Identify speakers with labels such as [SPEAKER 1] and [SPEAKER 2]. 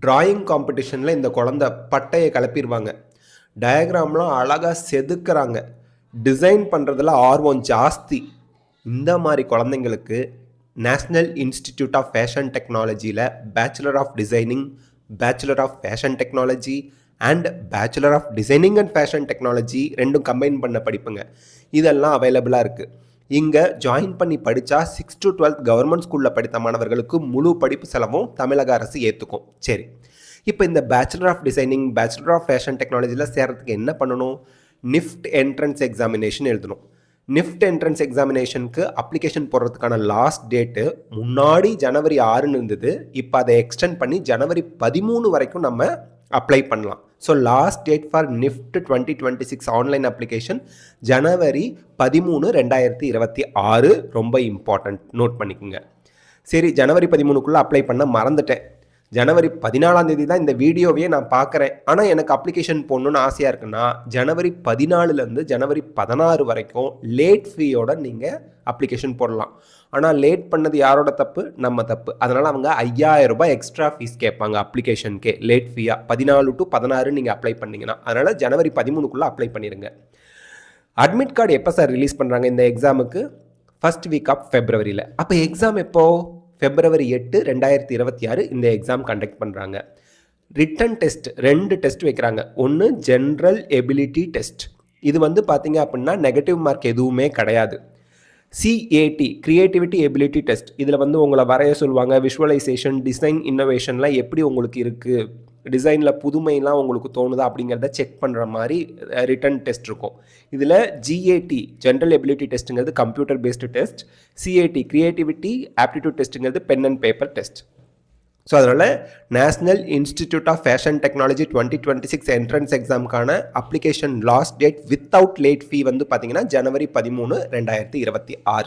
[SPEAKER 1] Drawing காம்படிஷனில் இந்த குழந்தை பட்டையை கிளப்பிடுவாங்க. டயக்ராம்லாம் அழகாக செதுக்குறாங்க. டிசைன் பண்ணுறதுல ஆர்வம் ஜாஸ்தி. இந்த மாதிரி குழந்தைங்களுக்கு நேஷ்னல் இன்ஸ்டிடியூட் ஆஃப் ஃபேஷன் டெக்னாலஜியில் bachelor of designing, bachelor of fashion technology and bachelor of designing and fashion technology ரெண்டும் கம்பைன் பண்ண படிப்புங்க. இதெல்லாம் அவைலபிளாக இருக்குது. இங்கே ஜாயின் பண்ணி படித்தா 6 to 12 கவர்மெண்ட் ஸ்கூலில் படித்த மாணவர்களுக்கு முழு படிப்பு செலவும் தமிழக அரசு ஏற்றுக்கும். சரி, இப்போ இந்த bachelor of designing, bachelor of fashion டெக்னாலஜியில் சேர்கிறதுக்கு என்ன பண்ணணும்? நிஃப்ட் என்ட்ரன்ஸ் எக்ஸாமினேஷன் எழுதணும். நிஃப்ட் என்ட்ரன்ஸ் எக்ஸாமினேஷனுக்கு அப்ளிகேஷன் போடுறதுக்கான லாஸ்ட் டேட்டு முன்னாடி ஜனவரி 6ன்னு இருந்தது. இப்போ அதை எக்ஸ்டெண்ட் பண்ணி ஜனவரி 13 வரைக்கும் நம்ம அப்ளை பண்ணலாம். So last date for NIFT 2026 online application January 13, 2026. ரொம்ப இம்பார்ட்டண்ட், நோட் பண்ணிக்கோங்க. சரி, ஜனவரி 13க்குள்ளே அப்ளை பண்ண மறந்துட்டேன். ஜனவரி 14 தான் இந்த வீடியோவையே நான் பார்க்குறேன். ஆனால் எனக்கு அப்ளிகேஷன் போடணுன்னு ஆசையாக இருக்குன்னா ஜனவரி 14லேருந்து ஜனவரி 16 வரைக்கும் லேட் ஃபீயோட நீங்கள் அப்ளிகேஷன் போடலாம். ஆனால் லேட் பண்ணது யாரோட தப்பு? நம்ம தப்பு. அதனால் அவங்க 5000 ரூபாய் எக்ஸ்ட்ரா ஃபீஸ் கேட்பாங்க அப்ளிகேஷனுக்கே, லேட் ஃபீயாக. 14 to 16 நீங்கள் அப்ளை பண்ணிங்கன்னா. அதனால் ஜனவரி 13க்குள்ளே அப்ளை பண்ணிடுங்க. அட்மிட் கார்டு எப்போ சார் ரிலீஸ் பண்ணுறாங்க இந்த எக்ஸாமுக்கு? ஃபர்ஸ்ட் வீக் ஆஃப் ஃபெப்ரவரியில். அப்போ எக்ஸாம் எப்போது? February 8, 2026 இந்த எக்ஸாம் கண்டக்ட் பண்ணுறாங்க. ரிட்டன் டெஸ்ட் 2 டெஸ்ட் வைக்கிறாங்க. ஒன்று ஜென்ரல் எபிலிட்டி டெஸ்ட். இது வந்து பார்த்தீங்க அப்படின்னா நெகட்டிவ் மார்க் எதுவுமே கிடையாது. CAT creativity ability test. இதில் வந்து உங்களை வரைய சொல்லுவாங்க. விஷுவலைசேஷன், டிசைன் இன்னோவேஷன்லாம் எப்படி உங்களுக்கு இருக்குது, டிசைனில் புதுமைலாம் உங்களுக்கு தோணுதா அப்படிங்கிறத செக் பண்ணுற மாதிரி ரிட்டன் டெஸ்ட் இருக்கும். இதில் GAT ஜென்ரல் எபிலிட்டி டெஸ்ட்டுங்கிறது computer based test. CAT creativity aptitude டெஸ்ட்டுங்கிறது pen and paper test. So அதனால் national institute of fashion technology 2026 entrance எக்ஸாமுக்கான application last date without late fee வந்து பார்த்தீங்கன்னா ஜனவரி 13, 2026.